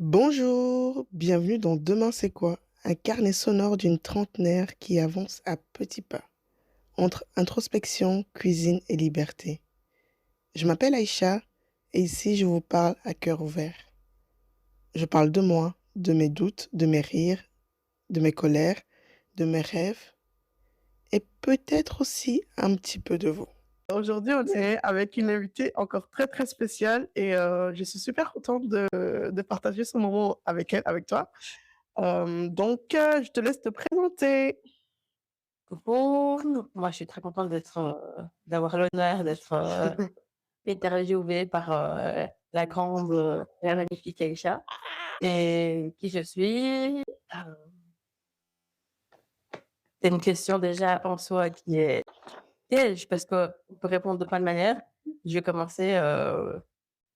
Bonjour, bienvenue dans Demain c'est quoi? Un carnet sonore d'une trentenaire qui avance à petits pas, entre introspection, cuisine et liberté. Je m'appelle Aïcha et ici je vous parle à cœur ouvert. Je parle de moi, de mes doutes, de mes rires, de mes colères, de mes rêves et peut-être aussi un petit peu de vous. Aujourd'hui, on est avec une invitée encore très très spéciale et je suis super contente de partager ce moment avec elle, avec toi. Je te laisse te présenter. Coucou, moi je suis très contente d'avoir l'honneur d'être interviewée par la grande, la magnifique Aïcha. Et qui je suis? C'est une question déjà en soi qui est piège parce qu'on peut répondre de plein de manières. Je vais commencer,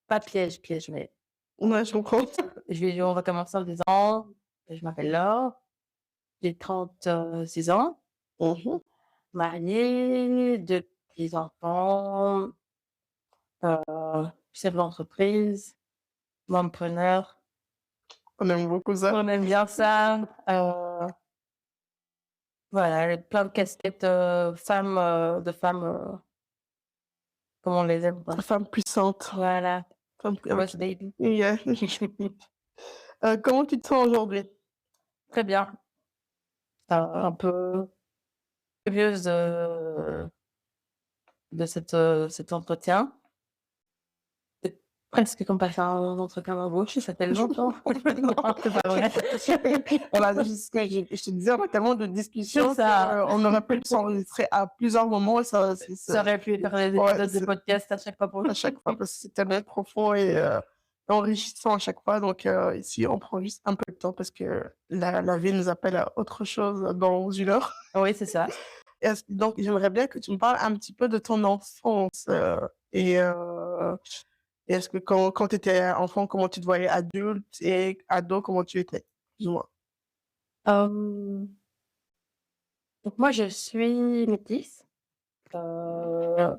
pas piège, piège, mais Ouais, je comprends. on va commencer en disant, je m'appelle Laure, j'ai 36 ans, Mhm. mariée, 2 petits-enfants. Chef d'entreprise, mompreneur, On aime beaucoup ça. on aime bien ça. Voilà, plein de casquettes, femme, comme on les aime, quoi. Femme puissante. Voilà, Ok. boss baby. Yeah. Comment tu te sens aujourd'hui? Très bien. Un peu curieuse, de cet entretien. C'est presque comme passer un entretien d'embauche, ça fait longtemps. Non, c'est pas vrai. Voilà, c'est ce que je te disais, on a tellement de C'est discussions ça. qu'on aurait pu s'enregistrer à plusieurs moments. Et Ça aurait pu faire des ouais, épisodes de podcast à chaque fois pour à chaque fois, parce que c'est tellement profond et enrichissant à chaque fois. Donc, ici, on prend juste un peu de temps parce que la vie nous appelle à autre chose dans une heure. Oui, c'est ça. Donc, j'aimerais bien que tu me parles un petit peu de ton enfance. Et est-ce que quand tu étais enfant, comment tu te voyais adulte et ado, comment tu étais, plus ou moins? Hem, donc moi, je suis métisse, heu,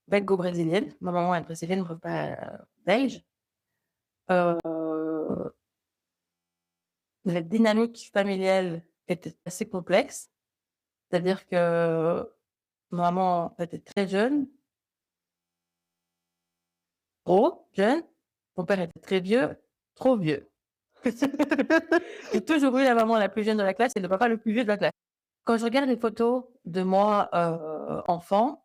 belgo-brésilienne. Ma maman est brésilienne, mon papa, belge. Heu, la dynamique familiale était assez complexe, c'est-à-dire que ma maman était très jeune, trop jeune. Mon père était très vieux, trop vieux. J'ai toujours eu la maman la plus jeune de la classe et le papa le plus vieux de la classe. Quand je regarde les photos de moi, enfant,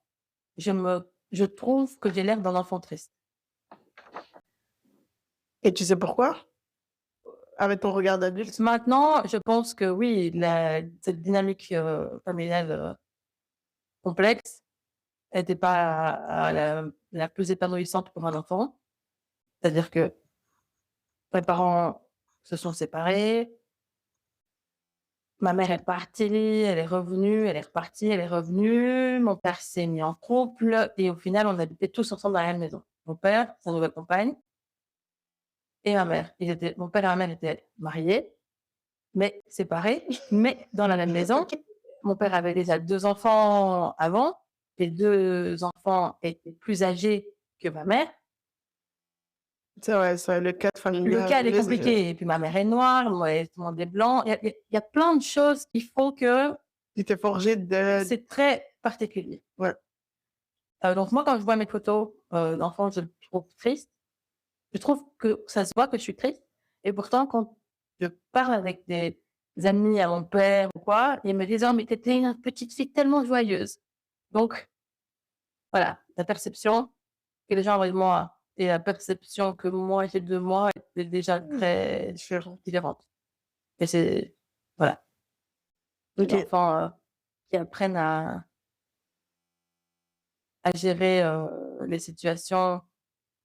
je trouve que j'ai l'air d'un enfant triste. Et tu sais pourquoi? Avec ton regard d'adulte? Maintenant, je pense que oui, cette dynamique, familiale, complexe était pas la plus épanouissante pour un enfant. C'est-à-dire que mes parents se sont séparés, ma mère est partie, elle est revenue, elle est repartie, elle est revenue, mon père s'est mis en couple et au final, on habitait tous ensemble dans la même maison. Mon père, sa nouvelle compagne et ma mère. Mon père et ma mère étaient mariés, mais séparés, mais dans la même maison. Mon père avait déjà 2 enfants avant. Les 2 enfants étaient plus âgés que ma mère. C'est vrai, ça, le cadre Le familial, cadre est compliqué et puis ma mère est noire, moi et tout le monde est blanc. Il y a plein de choses qui font que il t'est forgé de c'est très particulier. ouais. Donc moi, quand je vois mes photos, d'enfants, je me trouve triste. Je trouve que ça se voit que je suis triste et pourtant quand je parle avec des amis à mon père ou quoi, ils me disent: «Oh mais tu étais une petite fille tellement joyeuse». Donc voilà, la perception que les gens avaient de moi et la perception que moi j'ai de moi était déjà très Différent. différente et c'est voilà, les OK. enfants, qui apprennent à gérer, les situations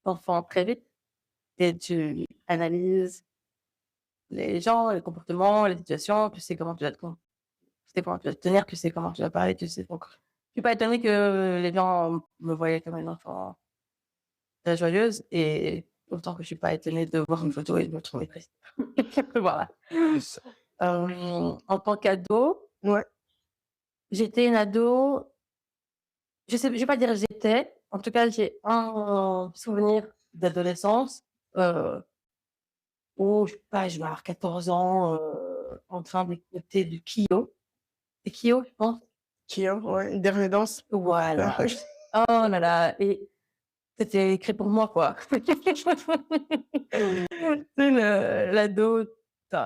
d'enfants très vite et tu analyses les gens, les comportements, les situations, tu sais comment tu vas tu sais comment tu vas te tenir, tu sais comment tu vas parler, tu sais donc je suis pas étonnée que les gens me voyaient comme une enfant très joyeuse et autant que je suis pas étonnée de voir une photo et de me trouver triste. Voilà. En tant qu'ado, Ouais. j'étais une ado, je vais pas dire j'étais, en tout cas, j'ai un souvenir d'adolescence, heu, où, je sais pas, je vais avoir 14 ans, en train d'écouter du Kyo. C'est Kyo, je pense? Qui, ouais, une dernière danse. Voilà. Oh là là, et c'était écrit pour moi, quoi. C'est l'ado, tu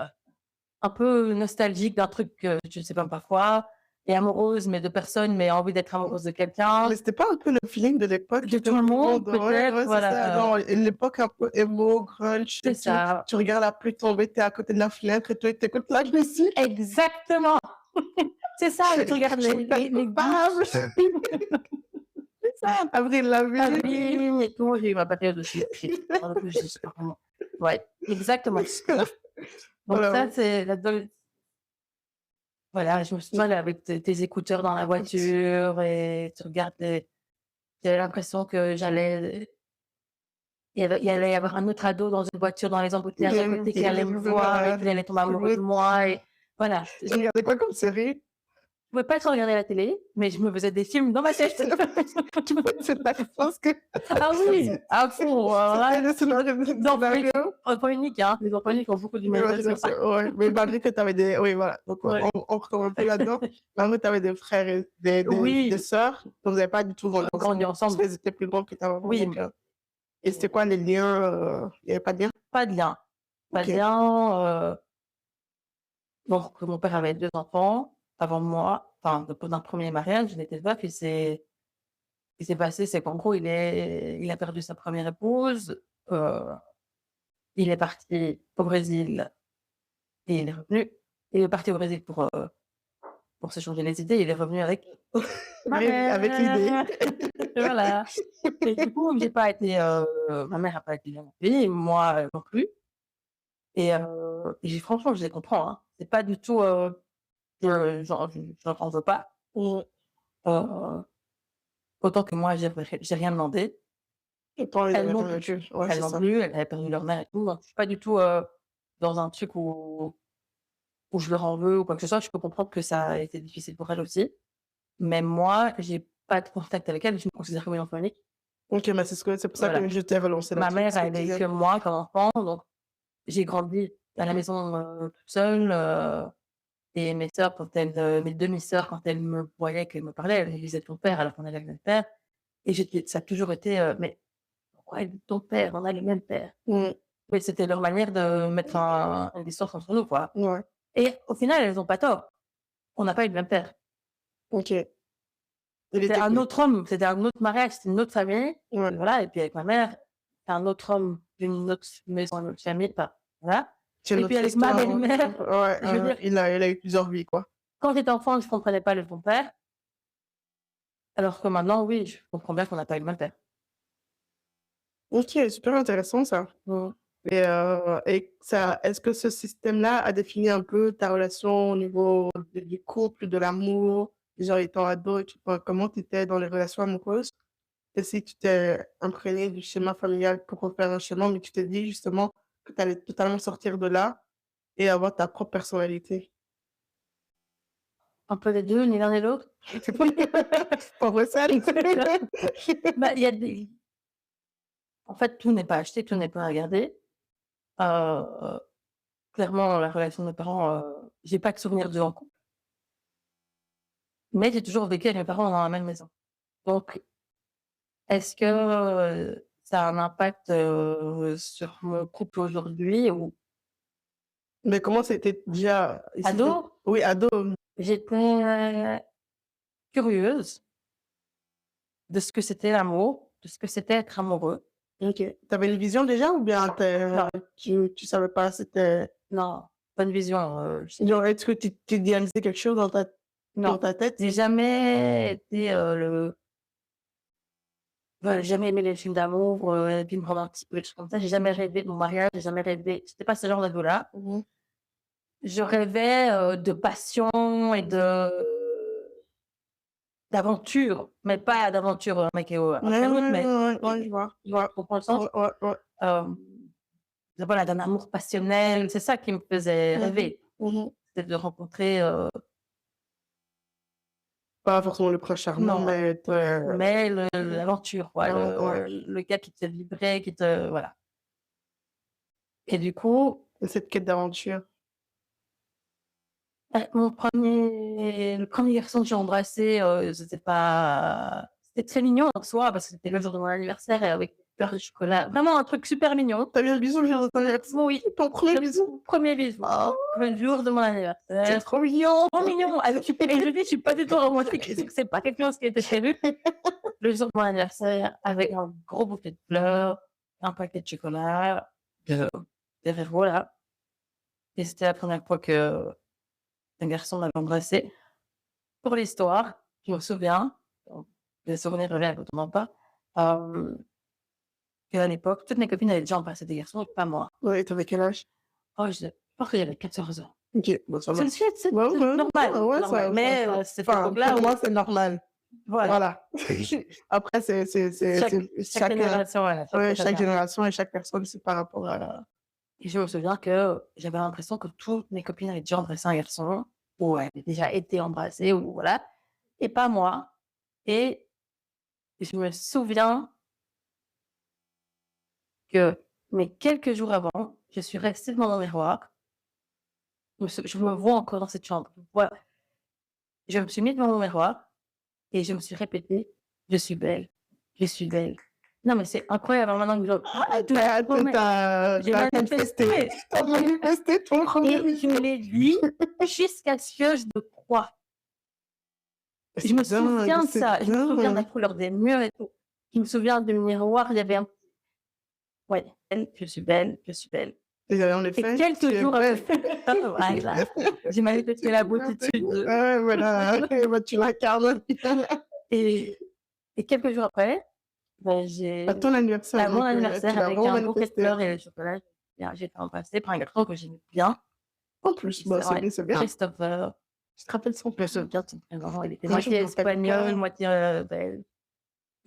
un peu nostalgique d'un truc que je sais pas parfois, et amoureuse, mais de personne, mais envie d'être amoureuse de quelqu'un. Mais c'était pas un peu le feeling de l'époque? De tout le monde, Ouais, peut-être, ouais, c'est ça. voilà, Non, l'époque un peu emo, grunge c'est et tout. ça. Tu regardes la pluie tomber, t'es à côté de la fenêtre et toi, t'écoutes la musique. Exactement! C'est ça, tu regardes les Bam! gifs, c'est ça. Avril Lavigne. Avril et tout, j'ai eu ma période aussi. Vraiment. Ouais, exactement. Donc Voilà. ça, c'est voilà, je me souviens là, avec tes écouteurs dans la voiture et tu regardes j'avais l'impression que il allait y avoir un autre ado dans une voiture dans les embouteillages à côté qui allait me voir et qui allait tomber amoureux de moi, et voilà. Tu regardais quoi comme série? Je pouvais pas trop regarder la télé, mais je me faisais des films dans ma tête. C'est pas, je pense que Ah oui, à fond, c'était le scénario. enfants uniques, hein. Les enfants uniques ont beaucoup Ouais, d'imagination. ouais, mais malgré que tu avais des. Oui, voilà. Donc, Ouais. on retombe un peu là-dedans. Malgré que tu avais des frères et Oui. des sœurs, donc vous n'avez pas du tout Grandi ensemble. Parce qu'elles étaient plus grandes que ta maman. Oui. Donc, et c'était quoi les liens? Il n'y avait pas de lien? Pas de lien. Pas de Ok. lien. Donc, mon père avait 2 enfants avant moi. Enfin, d'un premier mariage, il était veuf. Ce qui s'est passé, c'est qu'en gros, il a perdu sa première épouse. Il est parti au Brésil et il est revenu. Il est parti au Brésil pour se changer les idées. Il est revenu avec ma Avec l'idée. mère. Voilà. Et du coup, j'ai pas été, ma mère a pas été bien accueillie, moi, non plus. Et franchement, je les comprends, hein. C'est pas du tout, je leur en veux pas. Heu, autant que moi, j'ai rien demandé. Et toi, ils Elles avaient non rien plus. vécu. Ouais, Elles c'est non ça. plus, elles avaient perdu leur mère et tout, donc je suis pas du tout, dans un truc où je leur en veux ou quoi que ce soit. Je peux comprendre que ça a été difficile pour elles aussi. Mais moi, j'ai pas de contact avec elles, je me considère comme une enfant unique. Ok, mais c'est pour ça Voilà. que je t'ai relancé Ma là-dessus. mère, Parce que elle tu a eu disais. que moi comme enfant, donc j'ai grandi à la maison, toute seule, et mes sœurs, mes demi-sœurs, quand elles me voyaient, qu'elles me parlaient, elles disaient: «Ton père», alors qu'on avait le même père, et ça a toujours été: «Mais pourquoi elle dit ton père? On a le même père». Mm, Mais c'était leur manière de mettre une distance entre nous, quoi, ouais, et au final, elles ont pas tort. On n'a pas eu le même père. ok. Il C'était était. un autre homme, c'était un autre mariage, c'était une autre famille, Ouais. et voilà, et puis avec ma mère, c'est un autre homme d'une autre maison, une autre famille, enfin, voilà, C'est et puis notre avec ma histoire. Ouais, belle-mère, ouais, je veux dire, il a eu plusieurs vies, quoi. quand j'étais enfant, je comprenais pas le bon père, alors que maintenant, oui, je comprends bien qu'on n'a pas eu le même père. Ok, super intéressant ça. Mmh. Et ça, est-ce que ce système-là a défini un peu ta relation au niveau du couple, de l'amour, genre étant ado, comment tu étais dans les relations amoureuses? Et si tu t'es imprégné du schéma familial pour refaire un schéma, mais tu t'es dit justement que tu allais totalement sortir de là et avoir ta propre personnalité. Un peu les 2, ni l'un ni l'autre. Pas vrai ça? Bah, il y a des en fait, tout n'est pas acheté, tout n'est pas à garder. Heu, clairement, la relation de mes parents, j'ai pas de souvenir d'eux en couple, mais j'ai toujours vécu avec mes parents dans la même maison. Donc, est-ce que, ça a un impact, sur mon couple aujourd'hui ou Mais comment c'était déjà ici? ado? Oui, ado. J'étais curieuse de ce que c'était l'amour, de ce que c'était être amoureux. Ok. Tu avais une vision déjà ou bien Non, tu savais pas c'était. non, pas de vision, Genre, est-ce que tu idéalisais quelque chose dans non. ta tête? J'ai jamais été, j'ai jamais aimé les films d'amour, les films romantiques ou des choses comme ça. J'ai jamais rêvé de mon mariage, j'ai jamais rêvé, j'étais pas ce genre d'ado-là. Mhm. Je rêvais, de passion et d'aventure, mais pas d'aventure, mec et un Ouais, truc, ouais, mais ouais, ouais, ouais, je vois. tu comprends le sens? Ouais, ouais, ouais. Hem, voilà, d'un amour passionnel, c'est ça qui me faisait Mhm. rêver. Mhm. C'était de rencontrer, Pas forcément le prince charmant, non, mais mais l'aventure, quoi, ouais, ouais. le gars qui te fait vibrer, qui te voilà. Et du coup, Et cette quête d'aventure. le premier garçon que j'ai embrassé, c'était très mignon en soi parce que c'était le jour de mon anniversaire et avec beurre de chocolat. Vraiment un truc super mignon. Tu as eu un bisou le jour de ton anniversaire? Oui, Ton premier le bisou? premier bisou, Oh, le jour de mon c'est anniversaire. trop mignon! Trop mignon! Avec et je dis, je suis pas du tout romantique, c'est pas quelque chose qui était prévu. Le jour de mon anniversaire, avec un gros bouquet de fleurs, un paquet de chocolat, de des Ferrero là et c'était la première fois qu'un garçon m'avait embrassée. Pour l'histoire, je me souviens, donc les souvenirs reviennent totalement pas, hem, qu'à l'époque, toutes mes copines avaient déjà embrassé des garçons, pas moi. Ouais, tu avais quel âge? Oh, je pense que j'avais 14 ans. OK, bon ça va. C'est Ouais, ouais, normal, ouais, normal, mais cette enfin, époque-là pour où moi, c'est normal. voilà, Voilà. Après, chaque chacun, génération, voilà, chaque ouais, fois ça chaque vient. génération et chaque personne, c'est par rapport à Voilà et je me souviens que j'avais l'impression que toutes mes copines avaient déjà embrassé un garçon ou avaient déjà été embrassées ou voilà et pas moi et je me souviens que mais quelques jours avant, je suis restée devant mon miroir, je me vois encore dans cette chambre. Voilà, je me suis mise devant mon miroir et je me suis répété: «Je suis belle, je suis belle». Non mais c'est incroyable, hein, maintenant que je ah, tu j'ai as manifesté. manifesté Tu as manifesté ton premier et je bisou. me l'ai dit jusqu'à ce que je le croie. Je me C'est dingue, souviens de c'est ça, je me souviens de la dingue. couleur des murs et tout. Je me souviens du miroir, il y avait un ouais, belle, je suis belle, je suis belle. Et en Et effet, tu quelques es jours belle. après voilà, j'ai manifesté la beautitude Ouais, voilà, et bah, tu l'incarnes. et et quelques jours après, bah, À ton anniversaire, à mon donc anniversaire tu l'as avec vraiment un bouquet de manifesté. fleurs et le chocolat, j'ai été embrassée par un garçon que j'aimais bien. En plus, Et bah, c'est c'est ouais, bien, c'est bien. Christopher, Tu te rappelles son je me prénom? souviens de son prénom, il était Moi, je moitié me rappelle espagnol, pas. moitié,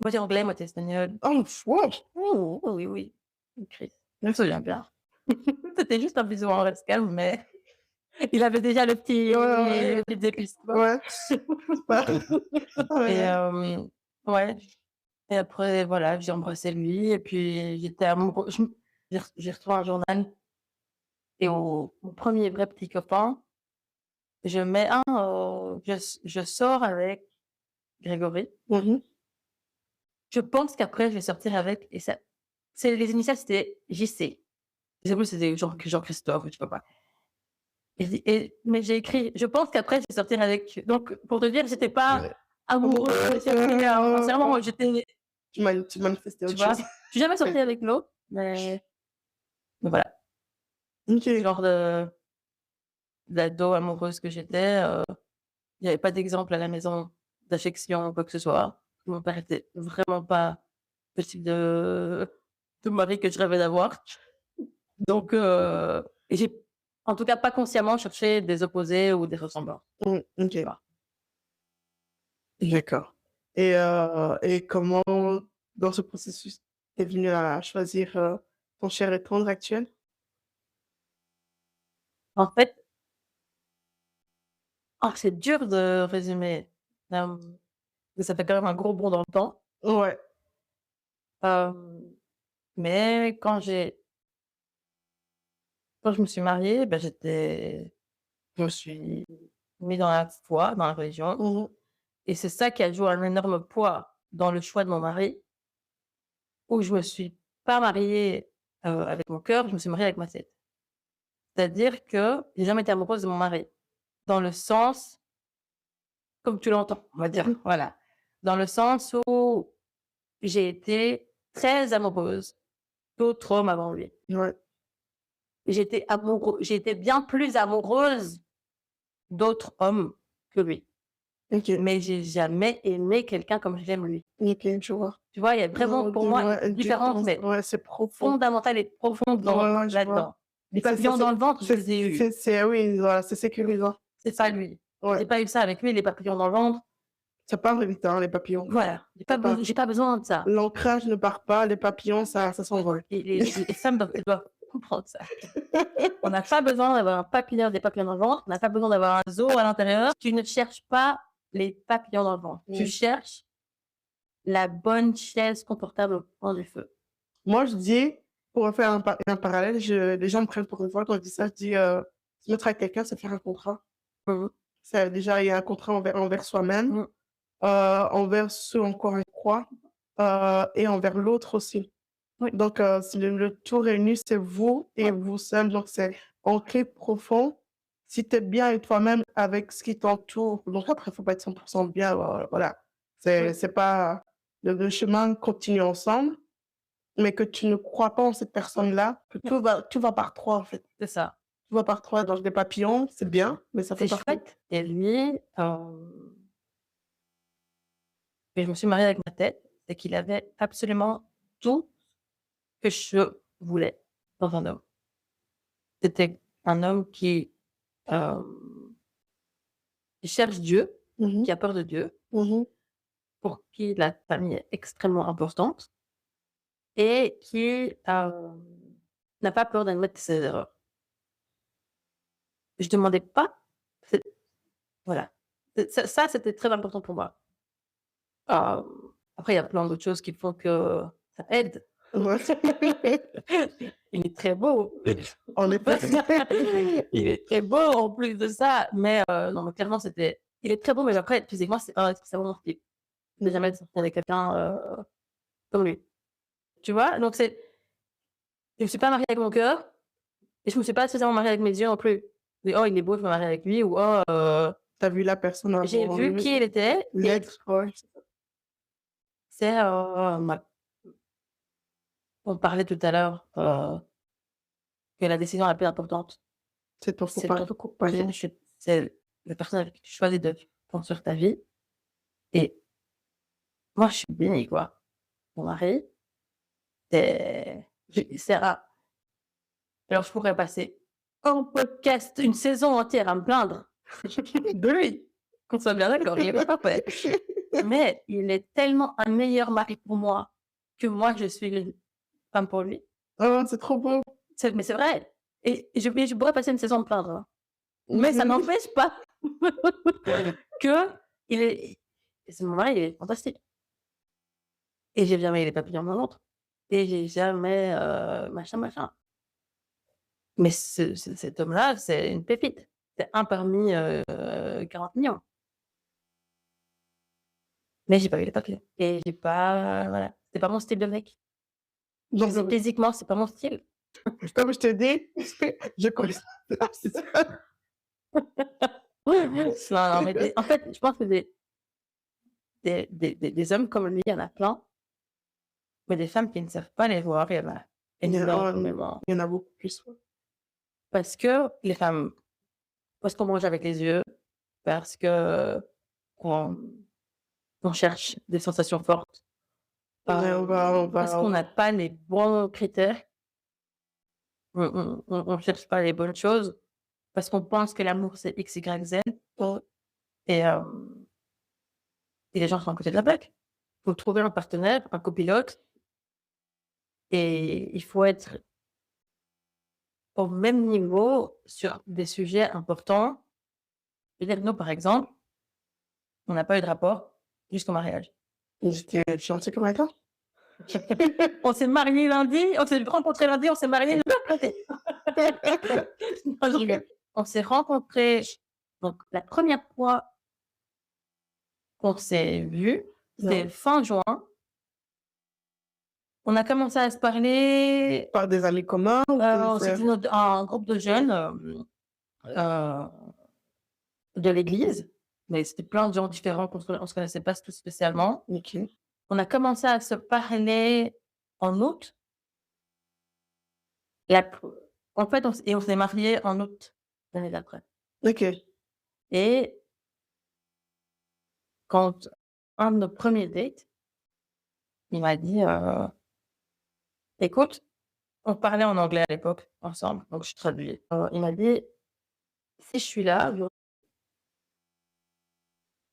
moitié anglais, moitié espagnol. Oh, wow! Oh, oui, oui, oui, Chris, je me souviens bien. C'était juste un bisou en reste calme, mais il avait déjà Ouais, ouais, les petites épices, tu vois? ouais. Bah, Et ouais. ouais et après voilà, j'ai embrassé lui et puis j'étais amoureux j'ai retrouvé un journal et mon 1er vrai petit copain, je mets je sors avec Grégory. Mmh mh. Je pense qu'après je vais sortir avec et ça c'est les initiales c'était JC. Je sais plus si c'était Jean-Christophe ou je sais pas quoi mais j'ai écrit je pense qu'après je vais sortir avec donc pour te dire j'étais pas Ouais. amoureuse, je cherchais sincèrement j'étais Tu manifestais tu autre vois? chose. Je suis jamais sortie avec l'autre, mais voilà, ce OK. genre d'ado amoureuse que j'étais, il y avait pas d'exemple à la maison d'affection ou quoi que ce soit. Mon père était vraiment pas le type de mari que je rêvais d'avoir. Donc et j'ai en tout cas pas consciemment cherché des opposés ou des ressemblances, Mmh, tu OK. vois? D'accord. Et comment, dans ce processus, tu es venue à choisir, ton cher et tendre actuel? En fait, c'est dur de résumer, parce que ça fait quand même un gros bond dans le temps. Ouais. Hem, mais quand je me suis mariée, bah, je me suis mis dans la foi, dans la religion Mmh mh. et c'est ça qui a joué un énorme poids dans le choix de mon mari, où je me suis pas mariée, avec mon cœur, je me suis mariée avec ma tête. C'est-à-dire que j'ai jamais été amoureuse de mon mari, dans le sens comme tu l'entends, on va dire, voilà. Dans le sens où j'ai été très amoureuse d'autres hommes avant lui. Ouais. J'ai été bien plus amoureuse d'autres hommes que lui. OK. Mais j'ai jamais aimé quelqu'un comme j'aime lui. OK, je vois. Tu vois? Il y a vraiment Non, pour de moi ouais, une du différence, temps, mais ouais, c'est profond. fondamentale et profonde Ouais, ouais, je vois. là-dedans. Les Ça papillons dans le ventre, je les ai eus. oui, voilà, c'est sécurisant. C'est pas lui. Ouais. J'ai pas eu ça avec lui, les papillons dans le ventre. Ça part vite, hein, les papillons. Voilà, Ça part. j'ai pas besoin de ça. L'ancrage ne part pas, les papillons, ça s'envole. Et les femmes doivent comprendre ça. On n'a pas besoin d'avoir des papillons dans le ventre, on n'a pas besoin d'avoir un zoo à l'intérieur. Tu ne cherches pas les papillons dans le ventre. Tu Mmh. cherches la bonne chaise confortable au coin du feu. Moi, je dis, Pour faire un parallèle, les gens me prennent pour une folle quand je dis ça. Je dis, se mettre avec quelqu'un, c'est faire un contrat. Mmh. C'est déjà, il y a un contrat envers soi-même, Mmh. envers ce en quoi on croit, et envers l'autre aussi. Oui, Donc, si le tout réuni, c'est vous et vous seul, donc c'est ancré profond. Si tu es bien avec toi-même, avec ce qui t'entoure, donc après, il faut pas être 100 bien, voilà. oui, C'est pas le chemin continue ensemble, mais que tu ne crois pas en cette personne-là, que oui, tout va par 3 en fait. c'est ça. Tout va par 3 dans des papillons, c'est bien, mais ça fait C'est partie. chouette et lui, et je me suis mariée avec ma tête, c'est qu'il avait absolument tout que je voulais dans un homme. C'était un homme hem, qui cherche Dieu, Mmh mh. qui a peur de Dieu, Mmh. pour qui la famille est extrêmement importante et qui, n'a pas peur d'admettre ses erreurs. Je demandais pas, c'est voilà. Ça, c'était très important pour moi. Hem, Après il y a plein d'autres choses qui font que ça aide. Ouais. Il est très beau. En effet. Il est très beau en plus de ça, mais non, mais clairement c'était il est très beau, mais après physiquement c'est pas spécialement mon style. Je n'ai jamais sorti avec quelqu'un, comme lui. Tu vois? Donc c'est je me suis pas mariée avec mon cœur et je me suis pas spécialement mariée avec mes yeux non plus. Mais: «Oh il est beau, je me marie avec lui» ou «Oh, Tu as vu la personne j'ai avant vu lui, qui il était» et l'être, ouais. c'est, ma on parlait tout à l'heure, que la décision la plus importante, C'est ton c'est ton compagnon. c'est la personne avec qui tu choisis de construire ta vie et moi je suis bénie quoi. Mon mari, c'est rare. Alors je pourrais passer un podcast, une saison entière à me plaindre de lui, qu'on soit bien d'accord, il est pas parfait. Mais il est tellement un meilleur mari pour moi que moi je suis une femme pour lui. Oh, c'est trop beau. Mais c'est vrai et je pourrais passer une saison à me plaindre, hein. Mais ça Mmh. n'empêche pas qu'il est c'est mon mari, il est fantastique et j'ai jamais eu les papillons dans le ventre et j'ai jamais, machin, machin. Mais cet homme-là, c'est une pépite. C'est un parmi, 40 millions. Mais j'ai pas eu les papiers et j'ai pas voilà, c'est pas mon style de mec. Donc, Physiquement, c'est pas mon style. comme je te dis, je connais ça. C'est ça. Non, non, mais en fait, je pense que des hommes comme lui, il y en a plein, mais des femmes qui ne savent pas les voir, il y en a Il y en a énormément. il y en a beaucoup plus, ouais. Parce que les femmes parce qu'on mange avec les yeux, parce que qu'on on cherche des sensations fortes, Ouais, parce qu'on n'a pas les bons critères. On cherche pas les bonnes choses parce qu'on pense que l'amour c'est X, Y, Z on et les gens sont à côté de la plaque. Faut trouver un partenaire, un copilote et il faut être au même niveau sur des sujets importants. Je veux dire, nous, par exemple, on n'a pas eu de rapport jusqu'au mariage. j'étais gentille comme un gars. On s'est mariés lundi, on s'est rencontrés lundi, on s'est mariés le mercredi. Non, je rigole. On s'est rencontrés donc la première fois qu'on s'est vus, c'était Non, fin juin. On a commencé à se parler, par des amis communs ou c'est c'était un groupe de jeunes, heu, de l'église, mais c'était plein de gens différents on se connaissait pas tous spécialement. OK. On a commencé à se parler en août. La pr En fait, on s'est mariés en août l'année d'après OK. et quand un de nos premiers dates, il m'a dit, «Écoute», on parlait en anglais à l'époque ensemble, donc je traduis. Il m'a dit: «Si je suis là,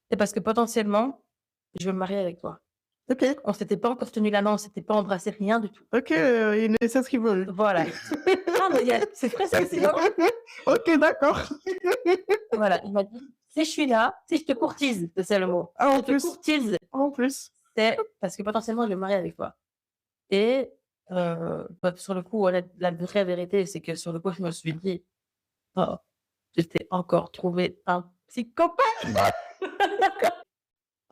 c'est parce que potentiellement, je veux me marier avec toi». OK. On s'était pas encore tenu la main, on s'était pas embrassé, rien du tout. OK, ils savent ce qu'ils veulent. Voilà. Non, mais c'est presque ça. OK, d'accord. Voilà, il m'a dit: «Si je suis là, si je te courtise», c'est le mot. Ah, «Je te courtise, en plus. c'est parce que potentiellement je vais me marier avec toi» et Bah, sur le coup, la vraie vérité, c'est que sur le coup, je me suis dit: «Oh, je t'ai encore trouvé un psychopathe!»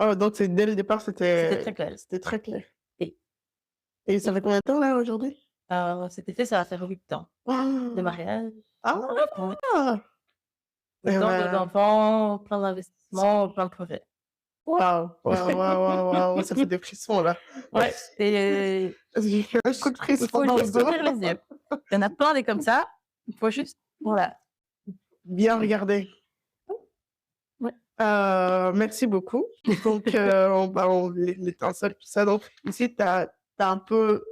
Oh, donc c'est dès le départ, C'était très clair. c'était très clair. Et Et ça fait combien de temps là aujourd'hui? cet été, ça va faire 8 ans de Ah! mariage. Ouais, Ah! 8 Eh ans, 2 ben, enfants, plein d'investissements, plein de projets. waouh! Waouh, waouh, waouh, waouh! Ça fait des frissons là. Ouais, et J'ai un coup de il frisson faut dans le juste dos. ouvrir les yeux. Il y en a plein des comme ça, il faut juste voilà. Bien regardé. Ouais. Merci beaucoup. Donc, l'étincelle, tout ça. Donc, ici, tu as un peu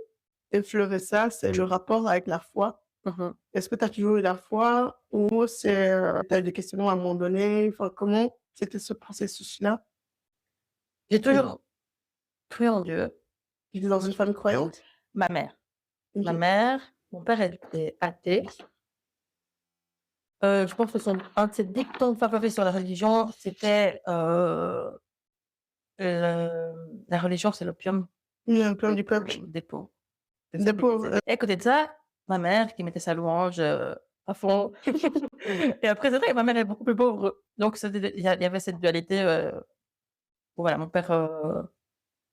effleuré ça, c'est le rapport avec la foi. Mmh. Est-ce que tu as toujours eu la foi ou c'est, tu as eu des questionnements à un moment donné? Enfin, comment c'était ce processus-là? J'ai Et toujours cru en Dieu. tu étais dans une famille croyante? Ma mère. Ma OK. mère, mon père était athée. Je pense que un de ses dictons favoris sur la religion, c'était, «La religion, c'est l'opium Oui, un peu du peuple. des pauvres». C'est ça Des qu'il pauvres, disait. Et à côté de ça, ma mère qui mettait sa louange, à fond. Et après, c'est vrai que ma mère est beaucoup plus pauvre. Donc c'était il y avait cette dualité, où voilà, mon père,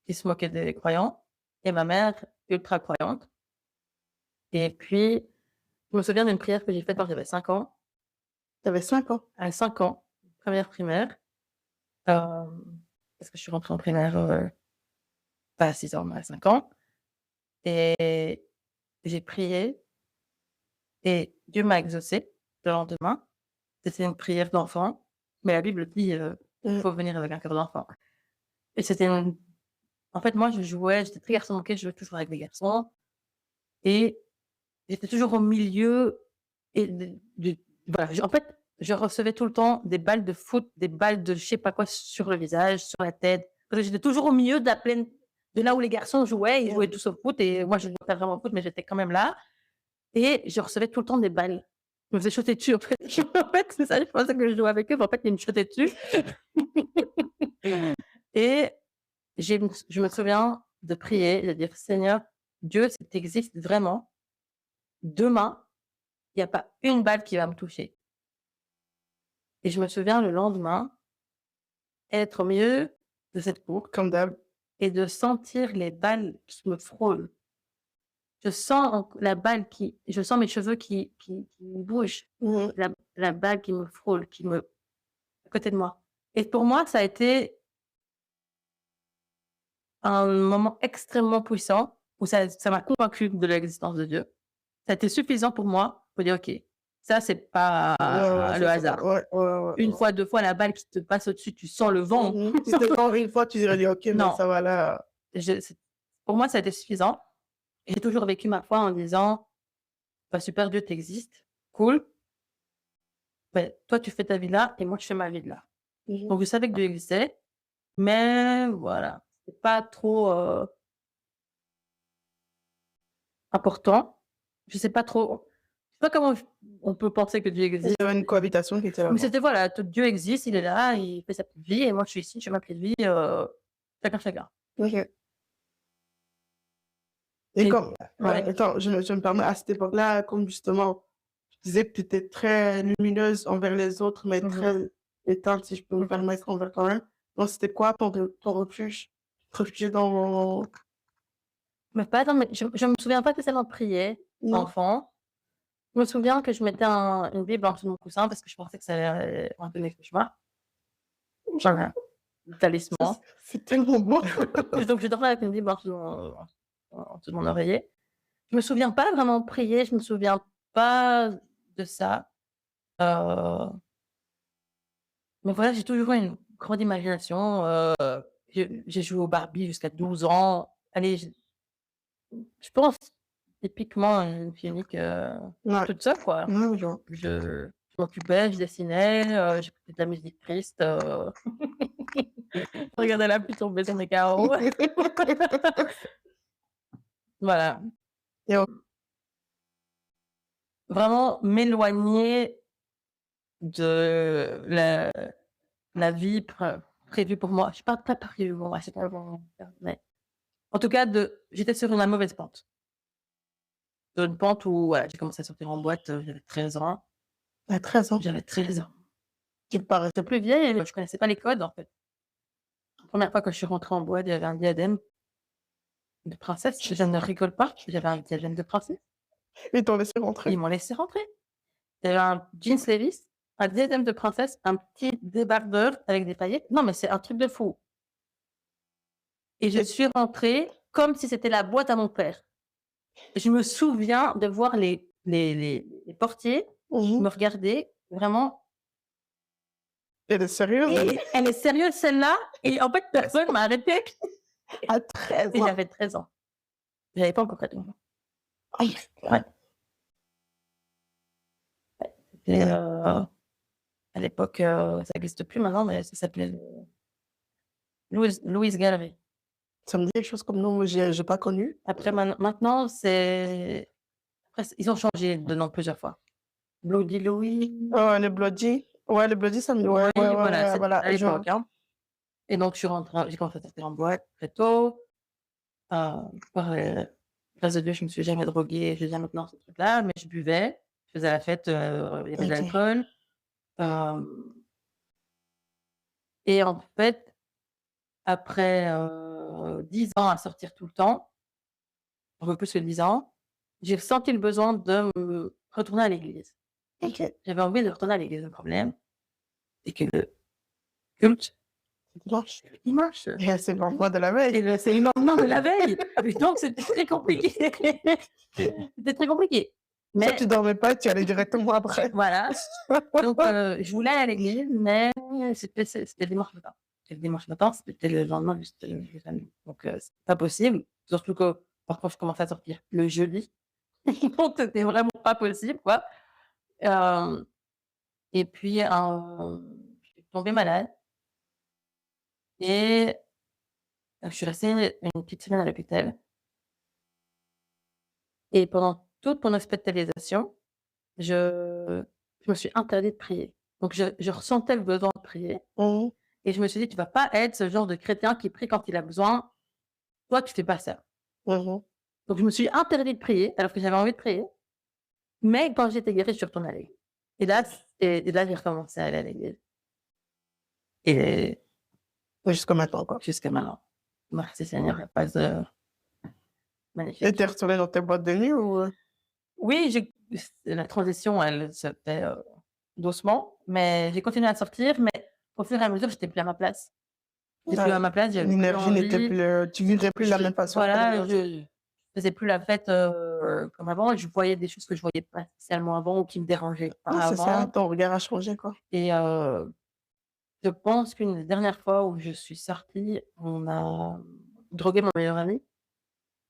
qui se moquait des croyants et ma mère ultra croyante. Et puis, je me souviens d'une prière que j'ai faite quand j'avais 5 ans. tu avais 5 ans. À 5 ans, première primaire, parce que je suis rentrée en primaire, pas à 6 ans, mais à 5 ans. Et j'ai prié et Dieu m'a exaucée le lendemain. C'était une prière d'enfant, mais la Bible dit, il Mmh. faut venir avec un cœur d'enfant. Et c'était une en fait, moi, je jouais, j'étais très garçon manqué, je jouais toujours avec des garçons et j'étais toujours au milieu et de voilà, en fait, je recevais tout le temps des balles de foot, des balles de je sais pas quoi sur le visage, sur la tête. Parce que j'étais toujours au milieu de là où les garçons jouaient, ils jouaient tous au foot et moi je jouais pas vraiment au foot, mais j'étais quand même là et je recevais tout le temps des balles. Je me faisais shooter dessus en fait. En fait, c'est ça, je pensais que je jouais avec eux, mais en fait, ils me shootaient dessus et je me souviens de prier, de dire: «Seigneur, Dieu, si tu existes vraiment, demain, il y a pas une balle qui va me toucher». Et je me souviens le lendemain, être au milieu de cette cour Comme d'hab. et de sentir les balles qui me frôlent. Je sens la balle qui je sens mes cheveux qui bougent, Mmh. la balle qui me frôle, à côté de moi. Et pour moi, ça a été un moment extrêmement puissant où ça m'a convaincue de l'existence de Dieu. Ça a été suffisant pour moi pour dire: «OK, ça c'est pas Ouais, ouais, le ça c'est hasard». ouais, ouais, ouais, Une ouais. fois, 2 fois, la balle qui te passe au-dessus, tu sens le vent. Mmh. Si c'était encore une fois, tu dirais dit: «OK, mais Non, ça va là». je c'est pour moi, ça a été suffisant. J'ai toujours vécu ma foi en disant: «Bah, super, Dieu, tu existes, cool, beh, toi, tu fais ta vie là et moi, je fais ma vie de là». Mmh mh. Donc je savais que Dieu existait, mais voilà, c'est pas trop, important. Je sais pas trop je sais pas comment on peut penser que Dieu Il existe, y avait une cohabitation qui était mais là-bas. c'était voilà, t Dieu existe, il est là, il fait sa petite vie et moi, je suis ici, je fais ma petite vie, chacun chacun. OK. Et Et comme ouais. attends, je me permets, à cette époque-là, comme justement, tu disais que tu étais très lumineuse envers les autres, mais Mmh mh. très éteinte, si je peux me Mmh. permettre, envers toi-même. Donc c'était quoi ton refuge? Tu te réfugiais dans Mais pas dans mes je me souviens pas spécialement de prier, non? enfant. Je me souviien que je mettais une Bible en dessous de mon coussin parce que je pensais que ça allait raconter mes cauchemars. Genre un Ça talisman. c'est tellement beau. Et donc je dormais avec une Bible en dessous de mon oreiller. Je me souviens pas vraiment de prier, je me souviens pas de ça. Heu, mais voilà, j'ai toujours eu une grande imagination, j'ai joué aux Barbie jusqu'à 12 ans. Allez, je pense typiquement une fille unique, Ouais, toute seule quoi. ouais, je vois. Je m'occupais, je dessinais, j'écoutais de la musique triste, je regardais la pluie tomber sur mes carreaux. Voilà, Et au vraiment m'éloigner de la vie prévue pour moi. Je sais pas prévue pour moi, c'est pas le bon terme, mais en tout cas j'étais sur la mauvaise pente. sur une pente où, voilà, j'ai commencé à sortir en boîte, j'avais 13 ans. À 13 ans? J'avais 13 ans. Tu paraissais J'étais plus vieille, je connaissais pas les codes, en fait. La première fois que je suis rentrée en boîte, il y avait un diadème de princesse. Je ne rigole pas, j'avais un diadème de princesse. ils t'ont laissé Ils rentrer? m'ont laissé rentrer. Il y avait un jeans Levi's, un diadème de princesse, un petit débardeur avec des paillettes. Non, mais c'est un truc de fou. Et je Et suis rentrée comme si c'était la boîte à mon père. Je me souviens de voir les portiers mmh me regarder vraiment: Elle est sérieuse? «Et elle est sérieuse celle-là?» Et en fait, personne m'a arrêtée À 13 et ans? j'avais 13 ans. J'avais pas encore 14 ans. Oh my Ouais, God. et à l'époque, ça existe plus maintenant, mais ça s'appelait le Louise Gallery. Ça me dit quelque chose comme nom, mais j'ai pas connu. Après maintenant, c'est après ils ont changé de nom plusieurs fois. Bloody Louis, Le Bloody. Ouais, le Bloody, ça me ouais, ouais, oui, ouais, voilà, ouais, c'était voilà, à je vois. l'époque, hein. Et donc je suis rentrée j'ai commencé à sortir en boîte très tôt. Par, grâce à Dieu, je me suis jamais droguée, je viens maintenant ce truc-là, mais je buvais, je faisais la fête, il y avait de OK. l'alcool, hem et en fait, après, 10 ans à sortir tout le temps, un peu plus que 10 ans, j'ai ressenti le besoin de me retourner à l'église. OK. J'avais envie de retourner à l'église. Le problème, c'est que le culte, Dimanche. c'est le dimanche Et c'est le lendemain de la veille. c'est le lendemain de la veille. Et donc c'était très compliqué. C'était très compliqué. Soit tu Mais dormais pas, tu allais directement après. voilà, donc je voulais aller à l'église, mais c'était le dimanche matin. Et le dimanche matin, c'était le lendemain du samedi. Donc c'était pas possible, surtout que parfois je commençais à sortir le jeudi. Donc c'était vraiment pas possible, quoi. Hem et puis, je suis tombée malade et je suis restée une petite semaine à l'hôpital et pendant toute mon hospitalisation, je je me suis interdite de prier. Donc je ressentais le besoin de prier Mmh mh. et je me suis dit: «Tu vas pas être ce genre de chrétien qui prie quand il a besoin. Toi, tu fais pas ça». Mmh. Donc je me suis interdite de prier alors que j'avais envie de prier, mais quand j'étais guérie, je suis retournée à l'église et là, j'ai recommencé à aller à l'église et Ouais, jusqu'à maintenant, quoi. jusqu'à maintenant. Merci Seigneur, la passe, Et tu magnifique. es retournée dans tes boîtes de nuit ou? Oui, la transition, elle se fait, doucement, mais j'ai continué à sortir, mais au fur et à mesure, j'étais plus à ma place. J'étais plus Ouais, à ma place, j'avais plus l'énergie n'était envie, plus, tu vivrais plus de la je même façon que voilà, l'énergie. je faisais plus la fête, comme avant et je voyais des choses que je voyais pas spécialement avant ou qui me dérangeaient pas Ouais, c'est ça, avant ton regard a changé, quoi. et je pense qu'une des dernières fois où je suis sortie, on a drogué mon meilleur ami.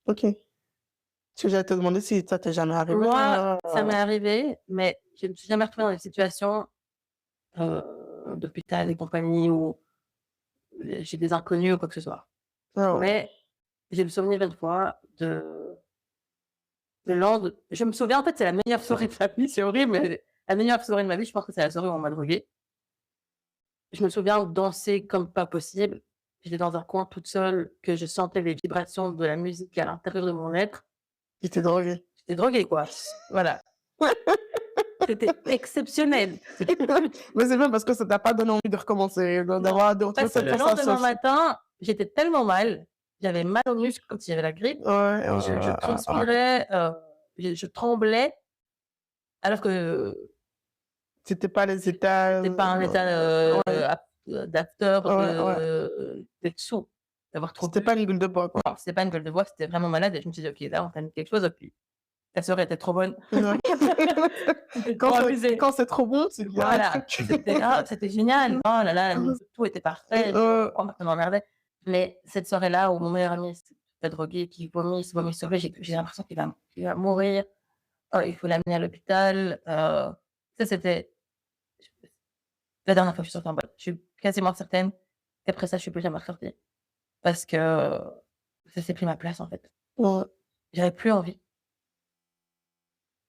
OK. Parce que j'allais te demander si ça t'est jamais arrivé, Moi, ça m'est arrivé, mais je me suis jamais retrouvée dans des situations, heu, d'hôpital et compagnie où chez des inconnus ou quoi que ce soit. ah ouais. Mais j'ai le souvenir une fois de lende je me souviens, en fait, c'est la meilleure soirée de ma vie, c'est horrible, mais la meilleure soirée de ma vie, je pense que c'est la soirée où on m'a droguée. Je me souviens danser comme pas possible. J'étais dans un coin toute seule, que je sentais les vibrations de la musique à l'intérieur de mon être. Tu t'es droguée. J'étais droguée, quoi. Voilà. C'était exceptionnel. Mais c'est bien parce que ça t'a pas donné envie de recommencer, Non, d'avoir de retrouver parce que cette le lendemain sensation. matin, j'étais tellement mal, j'avais mal aux muscles comme si j'avais la grippe. Ouais, ouais, Je ouais, ouais. transpirais, je tremblais alors que C'était pas les états, c'était pas un état, ouais, d'after, ouais, ouais. d'être sourd, d'avoir trop C'était bu. pas une gueule de bois, quoi. Non, c'était pas une gueule de bois, c'était vraiment malade et je me suis dit: «OK, là, on t'a mis quelque chose et puis ta soirée était trop bonne». Ouais. C'était trop abusé. Quand c'est trop bon, c'est qu'il y a un Voilà, truc. c'était génial. Oh là là, tout était parfait. Oh, ça m'emmerdait. Mais cette soirée-là où mon meilleur ami s'est fait droguer, qui vomit, il se vomit sur lui, j'ai l'impression qu'il va mourir. Il faut l'amener à l'hôpital. Ça, c'était la dernière fois que je suis sortie en boîte. Je suis quasiment certaine qu'après ça, je suis plus jamais ressortie parce que ça s'est pris ma place, en fait. Ouais. J'avais plus envie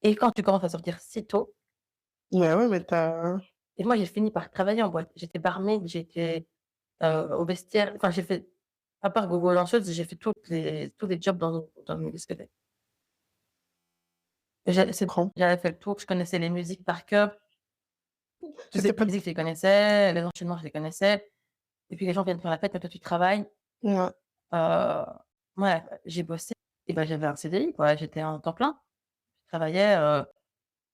et quand tu commences à sortir si tôt Mais ouais, mais tu as et moi, j'ai fini par travailler en boîte. J'étais barmaid, j'étais, au vestiaire, enfin, j'ai fait à part gogo danseuse, j'ai fait tous les jobs dans une discothèque Comprends. J'avais fait le tour, je connaissais les musiques par cœur. Toutes C'était les pas musiques, je les connaissais, les enchaînements, je les connaissais et puis les gens viennent faire la fête, mais toi tu travailles. ouais, Heu, ouais, j'ai bossé et ben j'avais un CDI quoi, j'étais en temps plein. Je travaillais,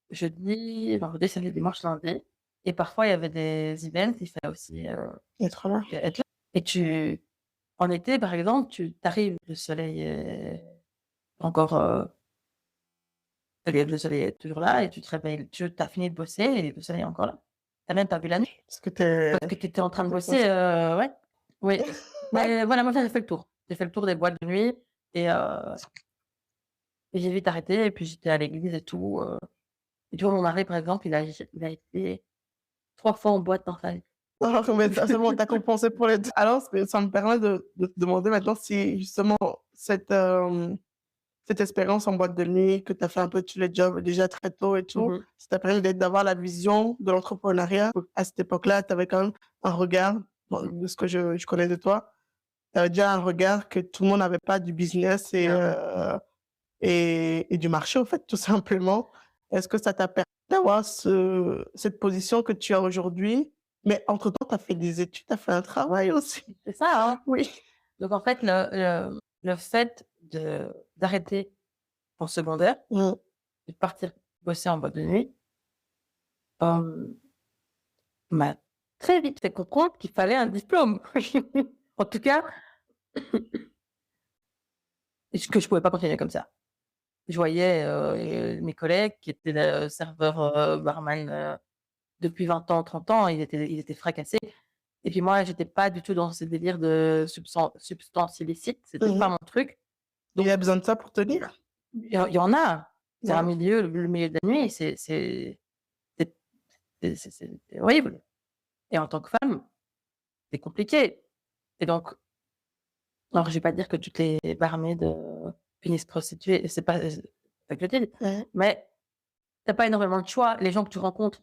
jeudi, vendredi, samedi, dimanche, lundi et parfois il y avait des events, il fallait aussi, être là. être là et en été, par exemple, tu arrives, le soleil est encore, le soleil est toujours là et tu te réveilles, tu as fini de bosser et le soleil est encore là. Tu as même pas vu la nuit Parce que t'es parce que tu étais en train de es bosser, ouais. Oui, ouais, mais voilà, moi j'ai fait le tour. J'ai fait le tour des boîtes de nuit et j'ai vite arrêté et puis j'étais à l'église et tout, et tu vois, mon mari, par exemple, il a été 3 fois en boîte dans sa vie. alors mais ça c'est bon, tu compensé pour les 2. Alors ça me permet de te demander maintenant si justement cette, cette expérience en boîte de nuit que tu as fait un peu tous les jobs déjà très tôt et Mmh tout, mh. ça t'a permis d'avoir la vision de l'entrepreneuriat. À cette époque-là, tu avais quand même un regard, bon, de ce que je connais de toi, tu avais déjà un regard que tout le monde n'avait pas du business Non. et du marché, au fait, tout simplement. Est-ce que ça t'a permis d'avoir cette position que tu as aujourd'hui? Mais entre-temps, tu as fait des études, tu as fait un travail aussi. C'est ça, hein. Oui. Donc en fait, le fait d'arrêter mon secondaire, Mmh. de partir bosser en boîte de nuit, hem, m'a très vite fait comprendre qu'il fallait un diplôme. En tout cas, que je pouvais pas continuer comme ça. Je voyais, mes collègues qui étaient, serveurs, barman, depuis 20 ans, 30 ans, ils étaient fracassés et puis moi, j'étais pas du tout dans ce délire de substances illicites, c'était Mmh pas mh. mon truc. Il y Donc a besoin de ça pour tenir? il y en a. C'est un Ouais. milieu, le milieu de la nuit, c'est c'est horrible et en tant que femme, c'est compliqué et donc alors je vais pas dire que toutes les barmaids, finissent prostituées, c'est pas que je le dis, Mmh. mais tu as pas énormément de choix. Les gens que tu rencontres,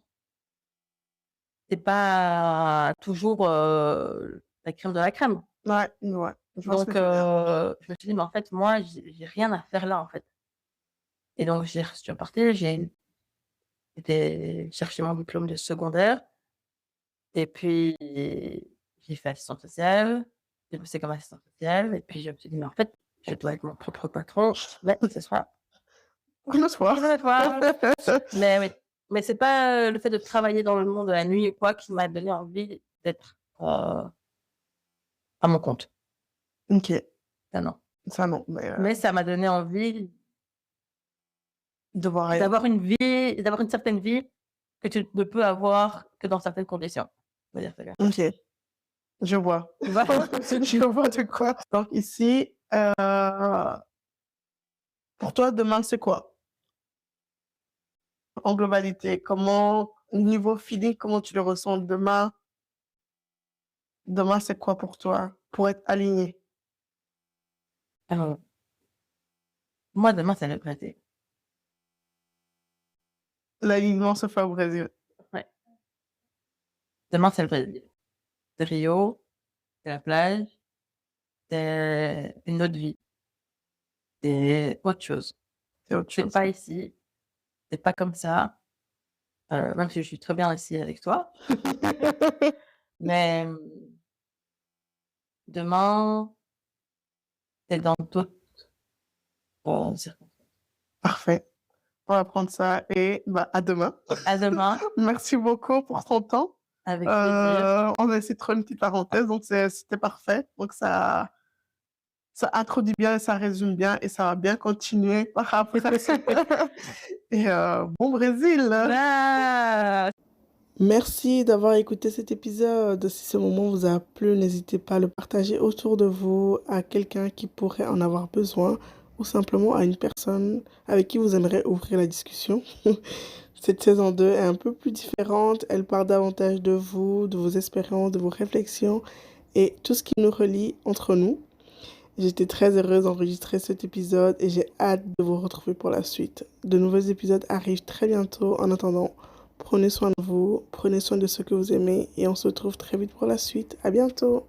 c'est pas toujours, la crème de la crème. Ouais, ouais, je vois ce que Donc tu veux dire. je me suis dit: «Mais en fait, moi, j'ai rien à faire là, en fait» et donc je suis repartie, j'ai été chercher mon diplôme de secondaire et puis j'ai fait assistante sociale, j'ai bossé comme assistante sociale et puis je me suis dit: «Mais en fait, je dois être mon propre patron, mais ce soir». Le soir. Mais oui, mais c'est pas, le fait de travailler dans le monde de la nuit ou quoi qui m'a donné envie d'être, à mon compte. OK, Ça non. ça non, mais Mais ça m'a donné envie de voir ailleurs. d'avoir une certaine vie que tu ne peux avoir que dans certaines conditions. On va dire ça comme ça. OK, je vois. Tu vois? Je vois de quoi donc ici, pour toi, demain, c'est quoi? En globalité, comment niveau feeling, comment tu le ressens demain? Demain, c'est quoi pour toi? Pour être aligné? Alors, moi demain, c'est le Brésil. L'alignement se fait au Brésil. Ouais. Demain, c'est le Brésil. C'est Rio, c'est la plage, c'est une autre vie, c'est autre chose. C'est autre C'est chose. pas ici, c'est pas comme ça, même si je suis très bien ici avec toi, mais, demain, c'est dans d'autres, circonstances. Parfait. On va prendre ça et bah, à demain. À demain, Merci beaucoup pour ton temps. avec plaisir. On a essayé de faire une petite parenthèse, donc c'était parfait. Donc ça introduit bien et ça résume bien et ça va bien continuer par après. Et bon Brésil! Ah! Merci d'avoir écouté cet épisode. Si ce moment vous a plu, n'hésitez pas à le partager autour de vous, à quelqu'un qui pourrait en avoir besoin ou simplement à une personne avec qui vous aimeriez ouvrir la discussion. Cette saison 2 est un peu plus différente. Elle parle davantage de vous, de vos expériences, de vos réflexions et tout ce qui nous relie entre nous. J'étais très heureuse d'enregistrer cet épisode et j'ai hâte de vous retrouver pour la suite. De nouveaux épisodes arrivent très bientôt. En attendant, prenez soin de vous, prenez soin de ceux que vous aimez et on se retrouve très vite pour la suite. À bientôt!